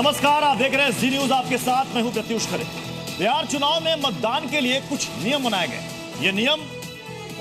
नमस्कार, आप देख रहे हैं जी न्यूज। आपके साथ मैं हूं प्रत्युष खरे। बिहार चुनाव में मतदान के लिए कुछ नियम बनाए गए। ये नियम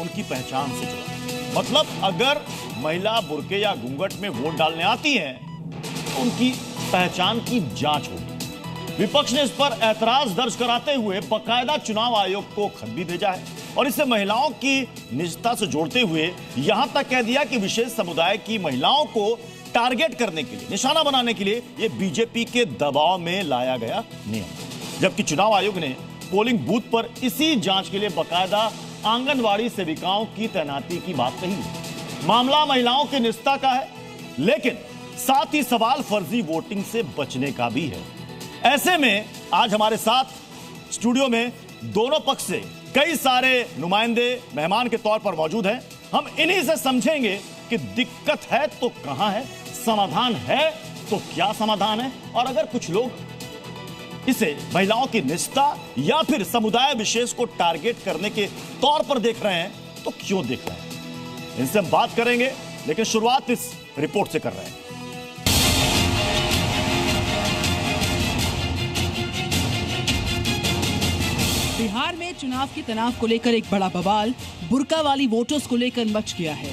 उनकी पहचान से जुड़ा, मतलब अगर महिला बुर्के या घूंघट में वोट डालने आती है तो उनकी पहचान की जांच होगी। विपक्ष ने इस पर ऐतराज दर्ज कराते हुए बकायदा चुनाव आयोग को खत भी भेजा है और इसे महिलाओं की निजता से जोड़ते हुए यहां तक कह दिया कि विशेष समुदाय की महिलाओं को टारगेट करने के लिए, निशाना बनाने के लिए यह बीजेपी के दबाव में लाया गया नियम। जबकि चुनाव आयोग ने पोलिंग बूथ पर इसी जांच के लिए बकायदा आंगनवाड़ी सेविकाओं की तैनाती की बात कही है। मामला महिलाओं की निजता का है, लेकिन साथ ही सवाल फर्जी वोटिंग से बचने का भी है। ऐसे में आज हमारे साथ स्टूडियो में दोनों पक्ष से कई सारे नुमाइंदे मेहमान के तौर पर मौजूद हैं। हम इन्हीं से समझेंगे कि दिक्कत है तो कहां है, समाधान है तो क्या समाधान है, और अगर कुछ लोग इसे महिलाओं की निजता या फिर समुदाय विशेष को टारगेट करने के तौर पर देख रहे हैं तो क्यों देख रहे हैं, इनसे हम बात करेंगे। लेकिन शुरुआत इस रिपोर्ट से कर रहे हैं। बिहार में चुनाव के तनाव को लेकर एक बड़ा बवाल बुर्का वाली वोटर्स को लेकर मच गया है।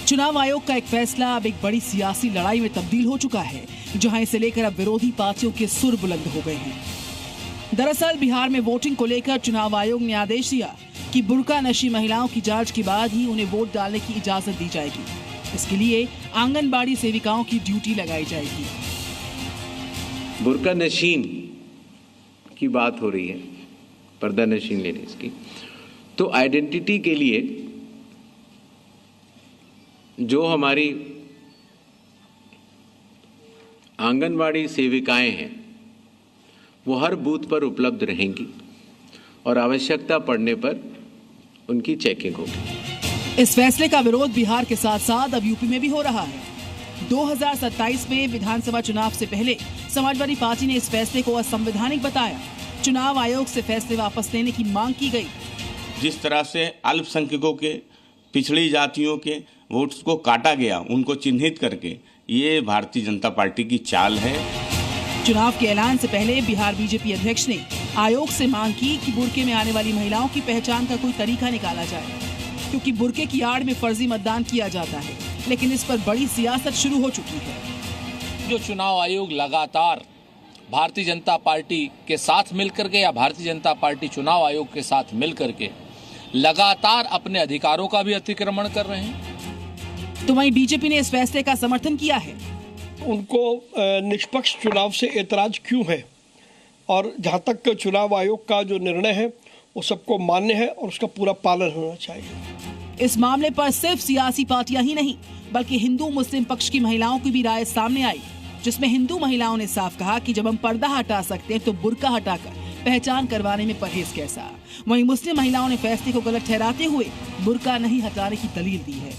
चुनाव आयोग का एक फैसला अब एक बड़ी सियासी लड़ाई में तब्दील हो चुका है, जहां इसे लेकर अब विरोधी पार्टियों के सुर बुलंद हो गए हैं। दरअसल बिहार में वोटिंग को लेकर चुनाव आयोग ने आदेश दिया कि बुर्का नशी महिलाओं की जांच के बाद ही उन्हें वोट डालने की इजाजत दी जाएगी। इसके लिए आंगनबाड़ी सेविकाओं की ड्यूटी लगाई जाएगी। बुर्का नशीन की बात हो रही है, पर्दा नशीन लेडीज की, तो आइडेंटिटी के लिए जो हमारी आंगनवाड़ी सेविकाएं हैं वो हर बूथ पर उपलब्ध रहेंगी और आवश्यकता पड़ने पर उनकी चेकिंग होगी। इस फैसले का विरोध बिहार के साथ साथ अब यूपी में भी हो रहा है। 2027 में विधानसभा चुनाव से पहले समाजवादी पार्टी ने इस फैसले को असंवैधानिक बताया। चुनाव आयोग से फैसले वापस लेने की मांग की गई। जिस तरह से अल्पसंख्यकों के, पिछड़ी जातियों के वोट्स को काटा गया, उनको चिन्हित करके, ये भारतीय जनता पार्टी की चाल है। चुनाव के ऐलान से पहले बिहार बीजेपी अध्यक्ष ने आयोग से मांग की कि बुर्के में आने वाली महिलाओं की पहचान का कोई तरीका निकाला जाए, क्योंकि बुर्के की आड़ में फर्जी मतदान किया जाता है। लेकिन इस पर बड़ी सियासत शुरू हो चुकी है। जो चुनाव आयोग लगातार भारतीय जनता पार्टी के साथ मिलकर के या भारतीय जनता पार्टी चुनाव आयोग के साथ मिलकर के लगातार अपने अधिकारों का भी अतिक्रमण कर रहे हैं। तो वहीं बीजेपी ने इस फैसले का समर्थन किया है। उनको निष्पक्ष चुनाव से ऐतराज क्यों है, और जहां तक चुनाव आयोग का जो निर्णय है वो सबको मान्य है और उसका पूरा पालन होना चाहिए। इस मामले पर सिर्फ सियासी पार्टियां ही नहीं, बल्कि हिंदू मुस्लिम पक्ष की महिलाओं की भी राय सामने आई, जिसमें हिंदू महिलाओं ने साफ कहा कि जब हम पर्दा हटा सकते हैं तो बुर्का हटाकर पहचान करवाने में परहेज कैसा। वहीं मुस्लिम महिलाओं ने फैसले को गलत ठहराते हुए बुर्का नहीं हटाने की दलील दी है।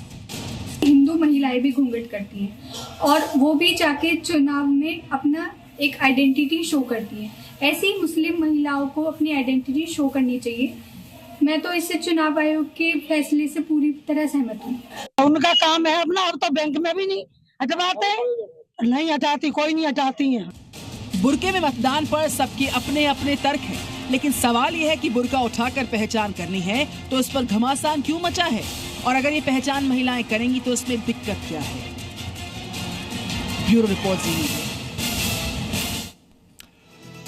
हिंदू महिलाएं भी घूंघट करती हैं और वो भी जाके चुनाव में अपना एक आइडेंटिटी शो करती हैं। ऐसी मुस्लिम महिलाओं को अपनी आइडेंटिटी शो करनी चाहिए। मैं तो इससे चुनाव आयोग के फैसले से पूरी तरह सहमत हूँ। उनका काम है अपना, और तो बैंक में भी नहीं हटवाते, नहीं हटाती, कोई नहीं हटाती है। बुर्के में मतदान पर सबके अपने अपने तर्क हैं, लेकिन सवाल यह है कि बुर्का उठाकर पहचान करनी है तो इस पर घमासान क्यों मचा है, और अगर ये पहचान महिलाएं करेंगी तो इसमें दिक्कत क्या है। ब्यूरो रिपोर्ट जी न्यूज़।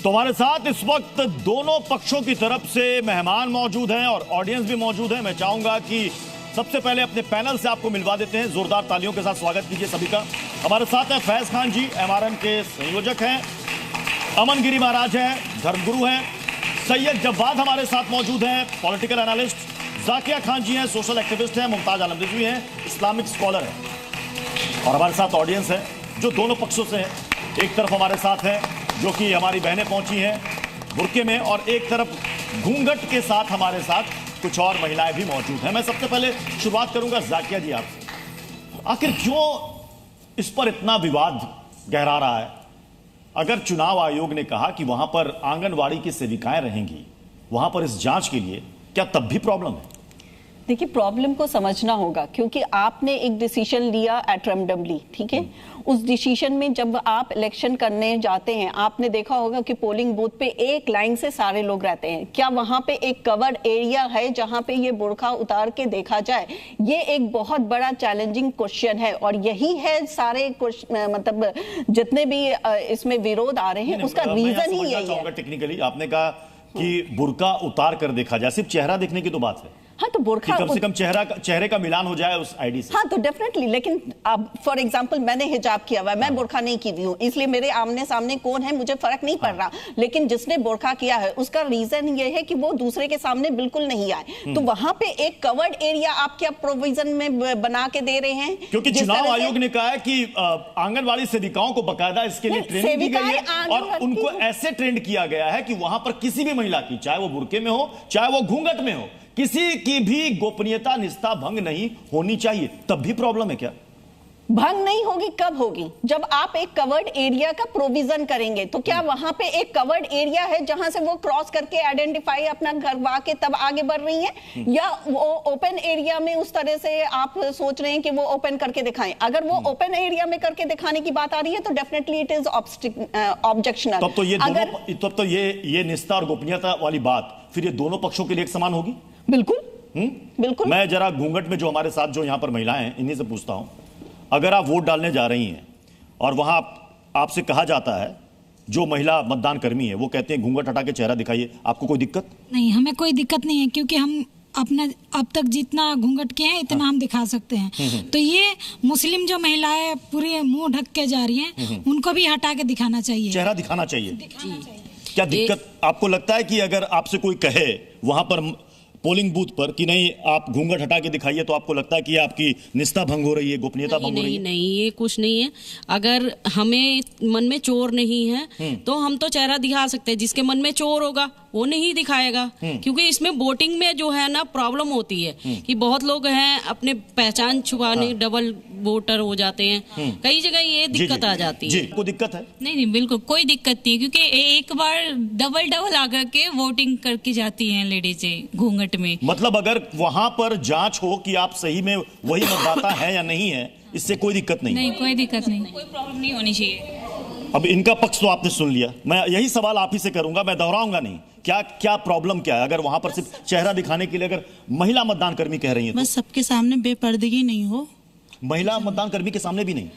तो हमारे साथ इस वक्त दोनों पक्षों की तरफ से मेहमान मौजूद हैं और ऑडियंस भी मौजूद है। मैं चाहूंगा कि सबसे पहले अपने पैनल से आपको मिलवा देते हैं। जोरदार तालियों के साथ स्वागत कीजिए सभी का। हमारे साथ हैं फैज खान जी, एमआरएम के संयोजक हैं, अमन गिरी महाराज हैं, धर्मगुरु हैं, सैयद जब्बाद हमारे साथ मौजूद हैं, पॉलिटिकल एनालिस्ट, जाकिया खान जी हैं, सोशल एक्टिविस्ट हैं, मुमताज आलम रिजवी हैं, इस्लामिक स्कॉलर हैं। और हमारे साथ ऑडियंस है जो दोनों पक्षों से है। एक तरफ हमारे साथ है जो कि हमारी बहनें पहुंची हैं बुर्के में, और एक तरफ घूंघट के साथ हमारे साथ कुछ और महिलाएं भी मौजूद हैं। मैं सबसे पहले शुरुआत करूंगा जाकिया जी आपसे। आखिर क्यों इस पर इतना विवाद गहरा रहा है? अगर चुनाव आयोग ने कहा कि वहां पर आंगनवाड़ी की सेविकाएं रहेंगी, वहां पर इस जांच के लिए, क्या तब भी प्रॉब्लम है? देखिए, प्रॉब्लम को समझना होगा, क्योंकि आपने एक डिसीजन लिया एट रैंडमली, ठीक है। उस डिसीजन में जब आप इलेक्शन करने जाते हैं, आपने देखा होगा कि पोलिंग बूथ पे एक लाइन से सारे लोग रहते हैं। क्या वहां पे एक कवर्ड एरिया है जहां पे ये बुर्का उतार के देखा जाए? ये एक बहुत बड़ा चैलेंजिंग क्वेश्चन है, और यही है सारे मतलब जितने भी इसमें विरोध आ रहे हैं उसका रीजन ही यही है। टेक्निकली आपने कहा कि बुर्का उतार कर देखा जाए, सिर्फ चेहरा देखने की तो बात है। हाँ, तो बुर्का कम से कम चेहरे का मिलान हो जाए उस आईडी से। हाँ, तो डेफिनेटली। लेकिन अब फॉर एग्जांपल मैंने हिजाब किया हुआ है, मैं बुर्का नहीं की हुई हूँ, इसलिए मेरे आमने सामने कौन है मुझे फर्क नहीं पड़ रहा। लेकिन जिसने बुर्का किया है उसका रीजन ये है कि वो दूसरे के सामने बिल्कुल नहीं आए। तो वहां पे एक कवर्ड एरिया आप क्या प्रोविजन में बना के दे रहे हैं? क्योंकि चुनाव आयोग ने कहा है कि आंगनबाड़ी सेविकाओं को बकायदा इसके लिए ट्रेनिंग दी गई है, और उनको ऐसे ट्रेंड किया गया है कि वहां पर किसी भी महिला की, चाहे वो बुर्के में हो चाहे वो घूंघट में हो, किसी की भी गोपनीयता निष्ठा भंग नहीं होनी चाहिए। तब भी प्रॉब्लम है क्या? भंग नहीं होगी, कब होगी? जब आप एक कवर्ड एरिया का प्रोविजन करेंगे। तो क्या वहां पे एक कवर्ड एरिया है जहां से वो क्रॉस करके आइडेंटिफाई अपना घर वाके तब आगे बढ़ रही हैं, या वो ओपन एरिया में उस तरह से आप सोच रहे हैं कि वो ओपन करके दिखाएं? अगर वो ओपन एरिया में करके दिखाने की बात आ रही है तो डेफिनेटली इट इज ऑब्जेक्शनल। तब तो ये निष्ठा और गोपनीयता वाली बात फिर ये दोनों पक्षों के लिए एक समान होगी? बिल्कुल। बिल्कुल। मैं जरा घूंघट में जो हमारे साथ जो यहां पर महिलाएं हैं इन्हीं से पूछता हूं, अगर आप वोट डालने जा रही हैं और वहां आपसे कहा जाता है, जो महिला मतदान कर्मी है वो कहते हैं घूंघट हटा के चेहरा दिखाइए, आपको कोई दिक्कत? नहीं, हमें कोई दिक्कत नहीं है, क्योंकि हम अपना अब तक जितना घूंघट किए हैं इतना हम दिखा सकते हैं। तो ये मुस्लिम जो महिलाएं पूरे मुंह ढक के जा रही हैं, उनको भी हटा के दिखाना चाहिए, चेहरा दिखाना चाहिए। क्या दिक्कत आपको लगता है कि अगर आपसे कोई कहे वहां पर पोलिंग बूथ पर कि नहीं आप घूंघट हटा के दिखाइए, तो आपको लगता है कि आपकी निष्ठा भंग हो रही है, गोपनीयता भंग हो रही है? नहीं, ये कुछ नहीं है। अगर हमें मन में चोर नहीं है तो हम तो चेहरा दिखा सकते हैं। जिसके मन में चोर होगा वो नहीं दिखाएगा, क्योंकि इसमें वोटिंग में जो है ना प्रॉब्लम होती है कि बहुत लोग हैं अपने पहचान छुपाने डबल वोटर हो जाते हैं, कई जगह ये दिक्कत आ जाती है। कोई दिक्कत है? नहीं, बिल्कुल कोई दिक्कत नहीं, क्योंकि एक बार डबल आकर के वोटिंग करके जाती हैं लेडीजें घूंघट में। मतलब अगर वहां पर जांच हो कि आप सही में वही मतदाता है या नहीं है, इससे कोई दिक्कत नहीं? कोई दिक्कत नहीं, कोई प्रॉब्लम नहीं होनी चाहिए। अब इनका पक्ष तो आपने सुन लिया, मैं यही सवाल आप ही से करूंगा, मैं दोहराऊंगा नहीं। क्या प्रॉब्लम क्या है अगर वहां पर सिर्फ चेहरा दिखाने के लिए अगर महिला मतदान कर्मी कह रही है? बस सबके सामने बेपर्दगी नहीं हो। महिला मतदान कर्मी के सामने भी नहीं,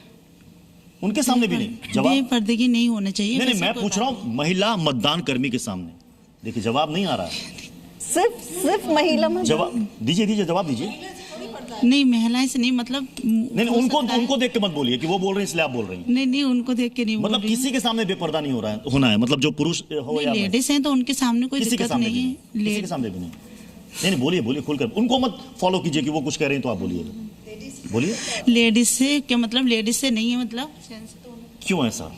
उनके सामने भी नहीं, जवाब बेपर्दगी नहीं होना चाहिए। नहीं, मैं पूछ रहा हूं महिला मतदान कर्मी के सामने। देखिए जवाब नहीं आ रहा है। सिर्फ महिला जवाब दीजिए, जवाब दीजिए। नहीं, महिलाएं से नहीं, मतलब नहीं, उनको देख के मत बोलिए कि वो बोल रहे हैं इसलिए आप बोल रही हैं। नहीं, उनको देख के नहीं, मतलब किसी के सामने बेपर्दा नहीं होना है, मतलब जो पुरुष हो या लेडीज हैं तो उनके सामने कोई दिक्कत नहीं है। किसी के सामने भी नहीं। बोलिए खुलकर, उनको मत फॉलो कीजिए कि वो कुछ कह रहे हैं तो आप बोलिए। लेडीज से क्या मतलब? लेडीज से नहीं है मतलब? क्यों ऐसा?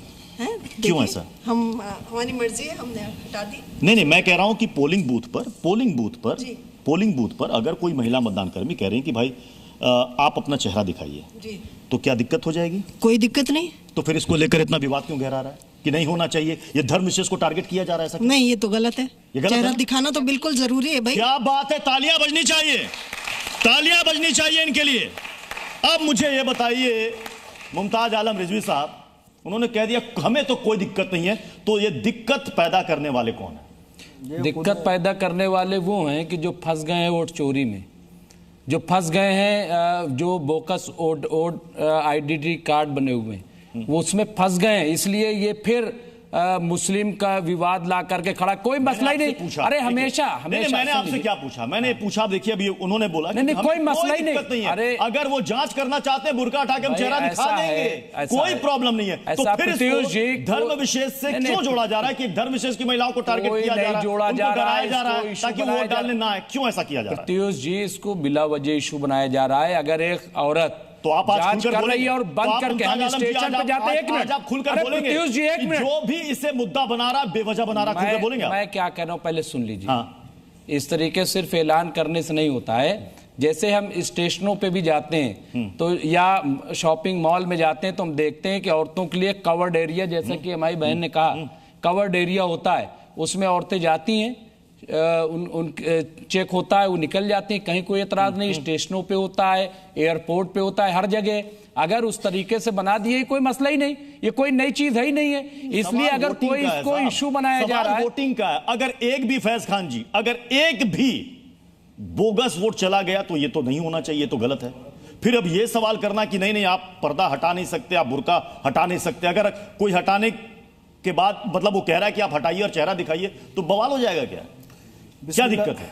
क्यों ऐसा? हमारी मर्जी है, हमने हटा दी। नहीं, मैं कह रहा हूं कि पोलिंग बूथ पर अगर कोई महिला मतदान कर्मी कह रही है कि भाई आप अपना चेहरा दिखाइए, तो क्या दिक्कत हो जाएगी? कोई दिक्कत नहीं। तो फिर इसको लेकर इतना विवाद क्यों गहरा रहा है कि नहीं होना चाहिए? ये धर्म विशेष को टारगेट किया जा रहा है ऐसा? नहीं, ये तो गलत है। चेहरा दिखाना तो बिल्कुल जरूरी है भाई। क्या बात है, तालियां बजनी चाहिए इनके लिए। अब मुझे ये बताइए, मुमताज आलम रिजवी साहब, उन्होंने कह दिया हमें तो कोई दिक्कत नहीं है, तो ये दिक्कत पैदा करने वाले कौन है? दिक्कत पैदा करने वाले वो हैं कि जो फंस गए हैं वोट चोरी में, जो फंस गए हैं, जो बोकस आइडेंटिटी कार्ड बने हुए हैं वो उसमें फंस गए हैं, इसलिए ये फिर मुस्लिम का विवाद ला करके खड़ा। कोई मसला ही नहीं। अरे हमेशा मैंने आपसे क्या पूछा? मैंने पूछा, देखिए अभी उन्होंने बोला नहीं, कोई मसला ही नहीं है। अरे अगर वो जांच करना चाहते हैं, बुर्का हटा के हम चेहरा दिखा देंगे, कोई प्रॉब्लम नहीं है। तो फिर इसको धर्म विशेष से क्यों जोड़ा जा रहा है कि धर्म विशेष की महिलाओं को टारगेट किया जा रहा है, उनको डराया जा रहा है ताकि वोट डालने ना आए? क्यों ऐसा किया जा रहा है? प्रत्युष जी, इसको बिला वजह इशू बनाया जा रहा है। अगर एक औरत तो आप आज कर रही है और बंद करके हम स्टेशन पे जाते हैं, एक मिनट आप खुलकर बोलेंगे जी, एक मिनट, जो भी इसे मुद्दा बना रहा, बेवजह बना रहा, खुलकर बोलेंगे? मैं क्या कह रहा हूं पहले सुन लीजिए। इस तरीके सिर्फ ऐलान करने से नहीं होता है। जैसे हम स्टेशनों पे भी जाते हैं तो या शॉपिंग मॉल में जाते हैं तो हम देखते हैं कि औरतों के लिए कवर्ड एरिया, जैसा कि हमारी बहन ने कहा, कवर्ड एरिया होता है, उसमें औरतें जाती हैं, चेक होता है, वो निकल जाते हैं, कहीं कोई एतराज नहीं। स्टेशनों पे होता है, एयरपोर्ट पे होता है, हर जगह। अगर उस तरीके से बना दिए कोई मसला ही नहीं, ये कोई नई चीज है ही नहीं है। इसलिए अगर कोई इसको इशू बनाया जा रहा है, वोटिंग का है। अगर एक भी फैज खान जी, अगर एक भी बोगस वोट चला गया तो ये तो नहीं होना चाहिए, तो गलत है। फिर अब ये सवाल करना कि नहीं नहीं आप पर्दा हटा नहीं सकते, आप बुर्का हटा नहीं सकते, अगर कोई हटाने के बाद मतलब वो कह रहा है कि आप हटाइए और चेहरा दिखाइए, तो बवाल हो जाएगा क्या? क्या दिक्कत है?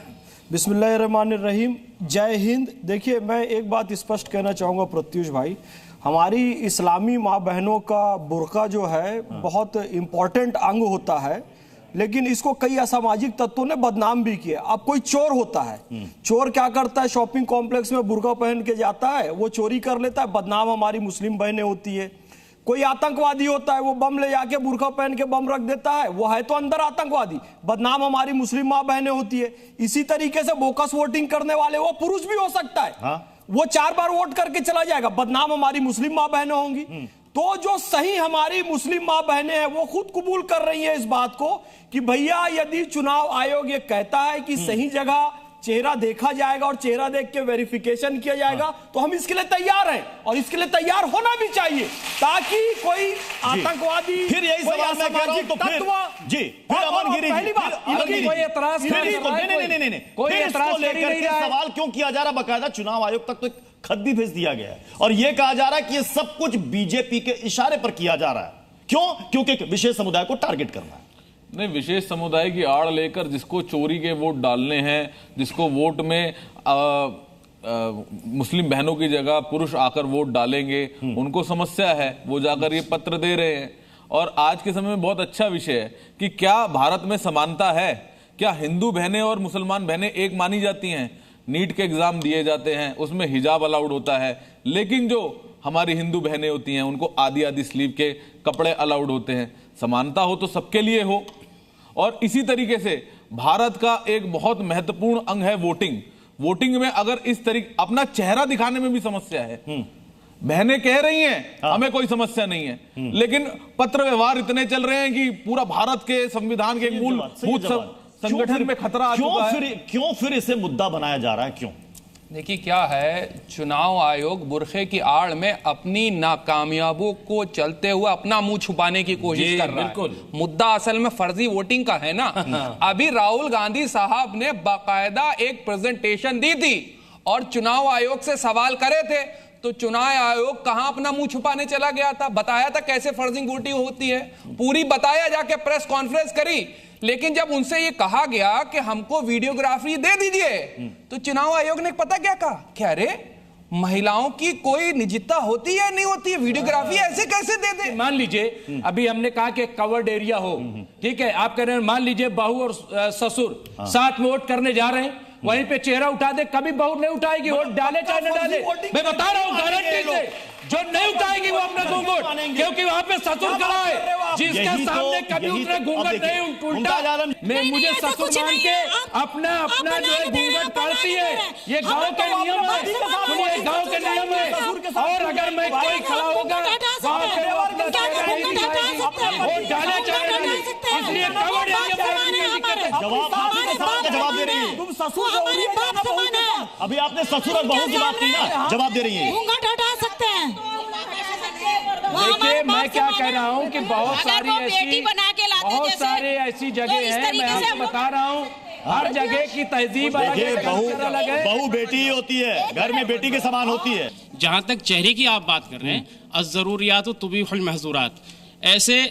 बिस्मिल्लाहिर्रहमानिर्रहीम, जय हिंद। देखिए, मैं एक बात स्पष्ट कहना चाहूँगा प्रत्युष भाई, हमारी इस्लामी माँ बहनों का बुर्का जो है बहुत इम्पॉर्टेंट अंग होता है, लेकिन इसको कई असामाजिक तत्वों ने बदनाम भी किया। अब कोई चोर होता है, चोर क्या करता है, शॉपिंग कॉम्प्लेक्स में बुर्का पहन के जाता है, वो चोरी कर लेता है, बदनाम हमारी मुस्लिम बहनें होती है। कोई आतंकवादी होता है, वो बम ले जाके बुर्का पहन के बम रख देता है, वो है तो अंदर आतंकवादी, बदनाम हमारी मुस्लिम माँ बहनें होती है। इसी तरीके से बोकस वोटिंग करने वाले वो पुरुष भी हो सकता है, वो 4 बार वोट करके चला जाएगा, बदनाम हमारी मुस्लिम माँ बहनें होंगी। तो जो सही हमारी मुस्लिम माँ बहनें हैं वो खुद कबूल कर रही है इस बात को कि भैया यदि चुनाव आयोग ये कहता है कि सही जगह चेहरा देखा जाएगा और चेहरा देख के वेरिफिकेशन किया जाएगा, तो हम इसके लिए तैयार हैं और इसके लिए तैयार होना भी चाहिए, ताकि कोई आतंकवादी, फिर यही सवाल मैं कह रहा हूं, तो फिर जी फिर अमन गिरी पहली बात, कोई एतराज नहीं, कोई एतराज लेकर के सवाल क्यों किया जा रहा? बकायदा चुनाव आयोग तक तो खत भी भेज दिया गया है और यह कहा जा रहा है कि ये सब कुछ बीजेपी के इशारे पर किया जा रहा है। क्यों? क्योंकि विशेष समुदाय को टारगेट करना है। नहीं, विशेष समुदाय की आड़ लेकर जिसको चोरी के वोट डालने हैं, जिसको वोट में मुस्लिम बहनों की जगह पुरुष आकर वोट डालेंगे, उनको समस्या है, वो जाकर ये पत्र दे रहे हैं। और आज के समय में बहुत अच्छा विषय है कि क्या भारत में समानता है? क्या हिंदू बहनें और मुसलमान बहनें एक मानी जाती हैं? नीट के एग्जाम दिए जाते हैं, उसमें हिजाब अलाउड होता है, लेकिन जो हमारी हिंदू बहनें होती हैं उनको आधी आधी स्लीव के कपड़े अलाउड होते हैं। समानता हो तो सबके लिए हो। और इसी तरीके से भारत का एक बहुत महत्वपूर्ण अंग है वोटिंग। वोटिंग में अगर इस तरीके अपना चेहरा दिखाने में भी समस्या है, बहनें कह रही हैं हमें कोई समस्या नहीं है, लेकिन पत्र व्यवहार इतने चल रहे हैं कि पूरा भारत के संविधान के मूलभूत संगठन में खतरा आ चुका है। क्यों फिर इसे मुद्दा बनाया जा रहा है? क्यों? देखिए क्या है, चुनाव आयोग बुरखे की आड़ में अपनी नाकामयाबों को चलते हुए अपना मुंह छुपाने की कोशिश कर रहा है। मुद्दा असल में फर्जी वोटिंग का है ना। अभी राहुल गांधी साहब ने बाकायदा एक प्रेजेंटेशन दी थी और चुनाव आयोग से सवाल करे थे, तो चुनाव आयोग कहां अपना मुंह छुपाने चला गया था? बताया था कैसे फर्जी वोटिंग होती है, पूरी बताया, जाके प्रेस कॉन्फ्रेंस करी। लेकिन जब उनसे ये कहा गया कि हमको वीडियोग्राफी दे दीजिए, तो चुनाव आयोग ने पता क्या कहा, क्या अरे महिलाओं की कोई निजता होती है नहीं होती है, वीडियोग्राफी ऐसे कैसे दे दे? मान लीजिए अभी हमने कहा कि कवर्ड एरिया हो, ठीक है, आप कह रहे हैं मान लीजिए बहू और ससुर साथ में वोट करने जा रहे हैं, वहीं पे चेहरा उठा दे, कभी बहू नहीं उठाएगी, वोट डाले चाहे न डाले। मैं बता रहा हूं गारंटी से, जो नहीं उठाएगी वो अपना घूंघट, क्योंकि वहां पे ससुर खड़ा है जिसके सामने कभी उसने घूंघट नहीं उल्टा। मुझे ससुर मान के अपना जो है घूंघट काटती है, ये गांव के नियम है, सुनिए गांव के नियम है। और अगर मैं कोई खड़ा होगा गांव के वो अपना चेहरा नहीं दिखाएगी, वोट डाले चाहे न डाले, इसलिए कवर जवाब दे रही है। तुम ससुर अभी आपने ससुर और बहू की बात की ना, जवाब दे रही है। घूंघट हटा सकते हैं। देखिए मैं क्या कह रहा हूँ कि बहुत सारी ऐसी जगह है, मैं आपको बता रहा हूँ, हर जगह की तहजीब अलग है। बहू बेटी होती है, घर में बेटी के समान होती है। जहाँ तक चेहरे की आप बात कर रहे हैं, अज़रूरियात तुबीहुल महज़ूरात, ऐसे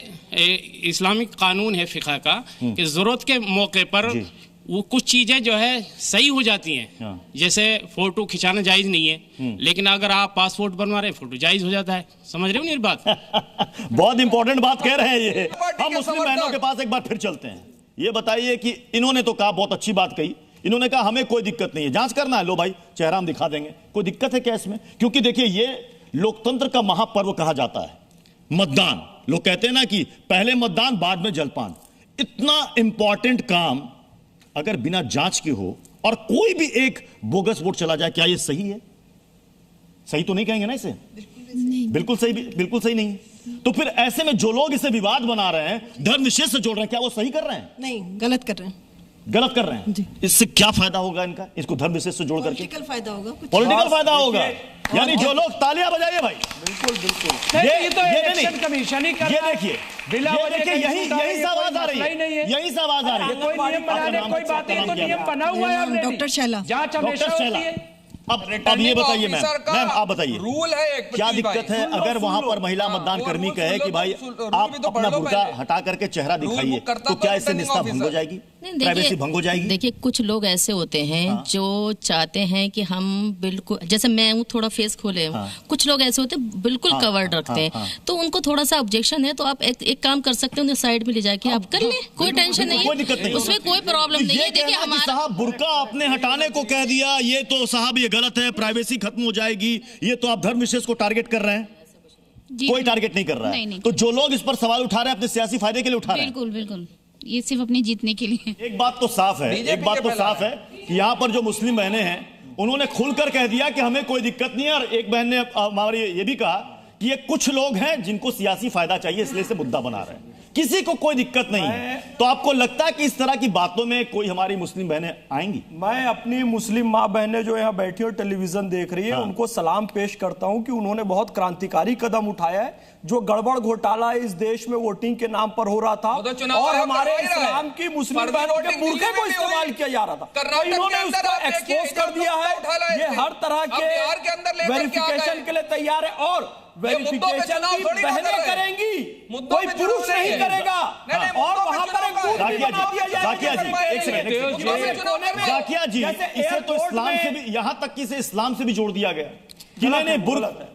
इस्लामिक कानून है फ़िक़ह का कि ज़रूरत के मौके पर वो कुछ चीजें जो है सही हो जाती हैं। जैसे फोटो खिंचाना जायज नहीं है, लेकिन अगर आप पासपोर्ट बनवा रहे हैं फोटो जायज हो जाता है। समझ रहे हो मेरी बात? बहुत इंपॉर्टेंट बात कह रहे हैं ये। हम मुस्लिम बहनों के पास एक बार फिर चलते हैं। ये बताइए कि इन्होंने तो कहा, बहुत अच्छी बात कही, इन्होंने कहा हमें कोई दिक्कत नहीं है, जांच करना है, लो भाई चेहरा हम दिखा देंगे, कोई दिक्कत है क्या इसमें? क्योंकि देखिए ये लोकतंत्र का महापर्व कहा जाता है मतदान। लोग कहते हैं ना कि पहले मतदान बाद में जलपान। इतना इंपॉर्टेंट काम अगर बिना जांच के हो और कोई भी एक बोगस वोट चला जाए, क्या ये सही है? सही तो नहीं कहेंगे ना इसे? बिल्कुल सही नहीं। तो फिर ऐसे में जो लोग इसे विवाद बना रहे हैं, धर्म निषेध से जोड़ रहे हैं, क्या वो सही कर रहे हैं? नहीं, गलत कर रहे हैं। गलत कर रहे हैं। इससे क्या फायदा होगा इनका, इसको धर्म विशेष से जोड़ करके? पॉलिटिकल फायदा होगा, पॉलिटिकल फायदा होगा। यानी जो लोग तालियां बजाइए भाई, बिल्कुल बिल्कुल, ये तो इलेक्शन कमीशन ही कर रहा है। ये देखिए यही सा आवाज आ रही है, यही सा आवाज आ रही है। कोई नियम बनाने कोई बात नहीं, तो नियम बना हुआ है। डॉक्टर शैला, जांच हमेशा होती है। अब ये बताइए मैम आप बताइए, रूल है एक, क्या दिक्कत है अगर वहां पर महिला मतदान कर्मी कहे कि भाई आप अपना बुर्का हटा करके चेहरा दिखाइए, तो क्या इससे निष्ठा भंग हो जाएगी, प्राइवेसी भंग हो जाएगी? देखिए कुछ लोग ऐसे होते हैं जो चाहते हैं कि हम बिल्कुल, जैसे मैं हूँ थोड़ा फेस खोले, कुछ लोग ऐसे होते हैं बिल्कुल कवर्ड रखते हैं, तो उनको थोड़ा सा ऑब्जेक्शन है, तो आप एक काम कर सकते हैं, उन्हें साइड में ले जाके आप कर लें, कोई टेंशन नहीं है, उसमें कोई प्रॉब्लम नहीं है। देखिए हमारा साहब बुर्का आपने हटाने को कह दिया, ये तो साहब ये गलत है, प्राइवेसी खत्म हो जाएगी, ये तो आप धर्म विशेष को टारगेट कर रहे हैं। कोई टारगेट नहीं कर रहा है। तो जो लोग इस पर सवाल उठा रहे हैं अपने सियासी फायदे के लिए उठा रहे हैं। बिल्कुल बिल्कुल, ये सिर्फ अपने जीतने के लिए। एक बात तो साफ है, एक बात तो साफ है कि यहाँ पर जो मुस्लिम बहनें हैं उन्होंने खुलकर कह दिया कि हमें कोई दिक्कत नहीं है, और एक बहन ने हमारी ये भी कहा कि ये कुछ लोग हैं जिनको सियासी फायदा चाहिए इसलिए से मुद्दा बना रहे हैं, किसी को कोई दिक्कत नहीं है। तो आपको लगता है कि इस तरह की बातों में कोई हमारी मुस्लिम बहनें आएंगी? मैं अपनी मुस्लिम माँ बहनें जो यहाँ बैठी और टेलीविजन देख रही है, उनको सलाम पेश करता हूँ कि उन्होंने बहुत क्रांतिकारी कदम उठाया है। जो गड़बड़ घोटाला इस देश में वोटिंग के नाम पर हो रहा था और हमारे इस्लाम की मुस्लिम बहनों के बुर्के को इस्तेमाल किया जा रहा था, तो इन्होंने उसको एक्सपोज कर दिया है। ये हर तरह के वेरिफिकेशन के लिए तैयार है, और वेरिफिकेशन भी बहनें करेंगी, कोई पुरुष नहीं करेगा। और वहां पर एक जाकिया जी इसे तो इस्लाम से भी, यहां तक कि इसे इस्लाम से भी जोड़ दिया गया कि नहीं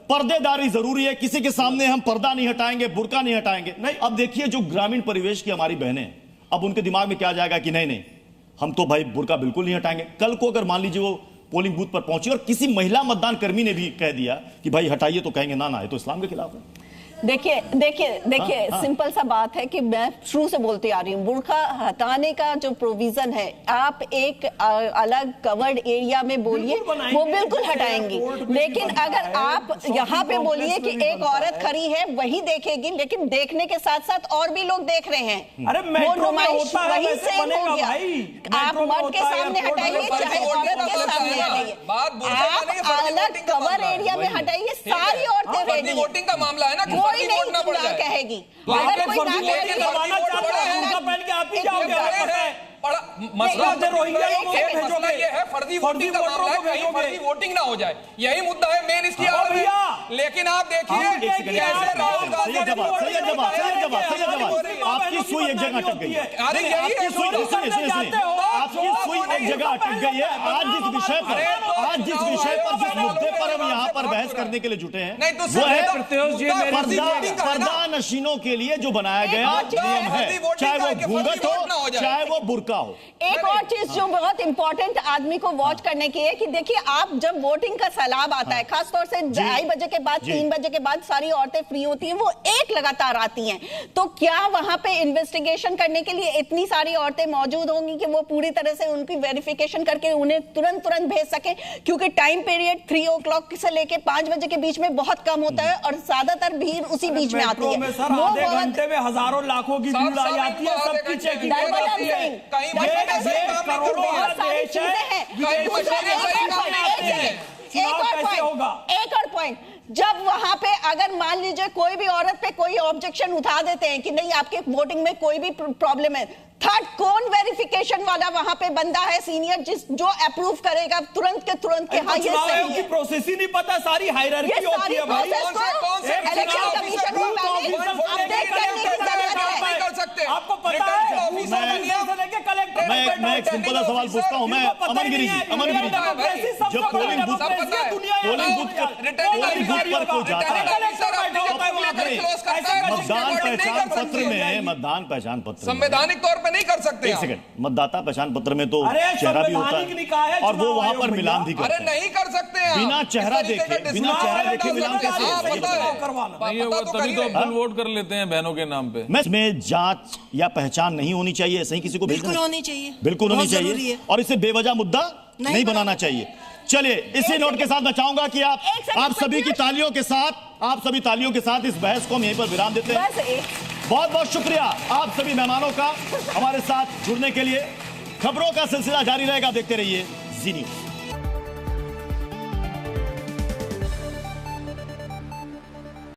पर्देदारी जरूरी है, किसी के सामने हम पर्दा नहीं हटाएंगे, बुर्का नहीं हटाएंगे। नहीं, अब देखिए जो ग्रामीण परिवेश की हमारी बहनें, अब उनके दिमाग में क्या जाएगा कि नहीं हम तो भाई बुर्का बिल्कुल नहीं हटाएंगे। कल को अगर मान लीजिए वो पोलिंग बूथ पर पहुंची और किसी महिला मतदान कर्मी ने भी कह दिया कि भाई हटाइए, तो कहेंगे ना ये तो इस्लाम के खिलाफ है। देखिए सिंपल सा बात है कि मैं शुरू से बोलती आ रही हूँ, बुर्का हटाने का जो प्रोविजन है, आप एक अलग कवर्ड एरिया में बोलिए, वो बिल्कुल हटाएंगी। लेकिन अगर आप यहाँ पे बोलिए कि एक औरत खड़ी है वही देखेगी, लेकिन देखने के साथ साथ और भी लोग देख रहे हैं, वो नुमाइश वही सेम हो गया। आप मर्द के सामने हटाइए चाहे औरत के सामने हटाइए, आप अलग कवर एरिया में हटाइए, सारी औरतें रेडी। वोटिंग का मामला है ना, कोई नहीं ना कहेगी, अगर कोई ना कहेगी आप ही जाओगे। मसला ये है फर्जी वोटिंग का मामला है, कहीं फर्जी वोटिंग ना हो जाए, यही मुद्दा है मेन इसकी आड़ में। लेकिन आप देखिए आपकी सुई एक जगह अटक गई है, आपकी सुई एक जगह अटक गई है। आज जिस विषय पर जिस मुद्दे पर हम यहाँ पर बहस करने के लिए जुटे हैं वो है पर्दा नशीनों के लिए जो बनाया गया नियम है, चाहे वो घूंघट हो चाहे वो बुर्का हो। एक और चीज जो बहुत इंपॉर्टेंट आदमी को वॉच करने की है कि देखिए आप जब वोटिंग का सैलाब आता है, खासतौर से 2:30 बजे के बाद 3 बजे के बाद सारी औरतें फ्री होती हैं, वो एक लगातार आती हैं, तो क्या वहां पे इन्वेस्टिगेशन करने के लिए इतनी सारी औरतें मौजूद होंगी कि वो पूरी तरह से उनकी वेरिफिकेशन करके उन्हें तुरंत भेज सके? क्योंकि टाइम पीरियड 3 o'clock से लेके 5 बजे के बीच में बहुत कम होता है और ज्यादातर भीड़ उसी बीच में आती है। आधे घंटे में हजारों लाखों की भीड़ आ जाती है, सबकी चेकिंग होती है। एक और पॉइंट, जब वहां पे अगर मान लीजिए कोई भी औरत पे कोई ऑब्जेक्शन उठा देते हैं कि नहीं आपके वोटिंग में कोई भी प्रॉब्लम है, थर्ड कौन वेरिफिकेशन वाला वहां पे बंदा है सीनियर जो अप्रूव करेगा तुरंत के हाँ ये सही है। प्रोसेस ही नहीं पता, सारी हायरार्की होती है भाई। इलेक्शन कमीशन को अपडेट करने की जरूरत है। आपको पता है मैं एक सिंपल सा सवाल पूछता हूं, मैं अमनगिरी जी, जब पोलिंग बूथ पर कोई जाता है मतदान पहचान पत्र संवैधानिक तौर पर नहीं कर सकते। एक सेकंड, मतदाता पहचान पत्र में तो चेहरा भी होता है और वो वहां पर मिलान भी करते हैं। नहीं कर सकते बिना चेहरा देखे मिलान कैसे तभी तो अब्दुल वोट कर लेते हैं बहनों के नाम पे। इसमें जांच या पहचान नहीं होनी चाहिए, सही किसी को बिल्कुल होनी चाहिए, बिल्कुल होनी चाहिए, और इसे बेवजह मुद्दा नहीं बनाना चाहिए। चलिए इसी नोट के साथ मैं चाहूंगा कि आप सभी की तालियों के साथ इस बहस को हम यहीं पर विराम देते हैं। बहुत बहुत शुक्रिया आप सभी मेहमानों का हमारे साथ जुड़ने के लिए। खबरों का सिलसिला जारी रहेगा, देखते रहिए जी न्यूज़।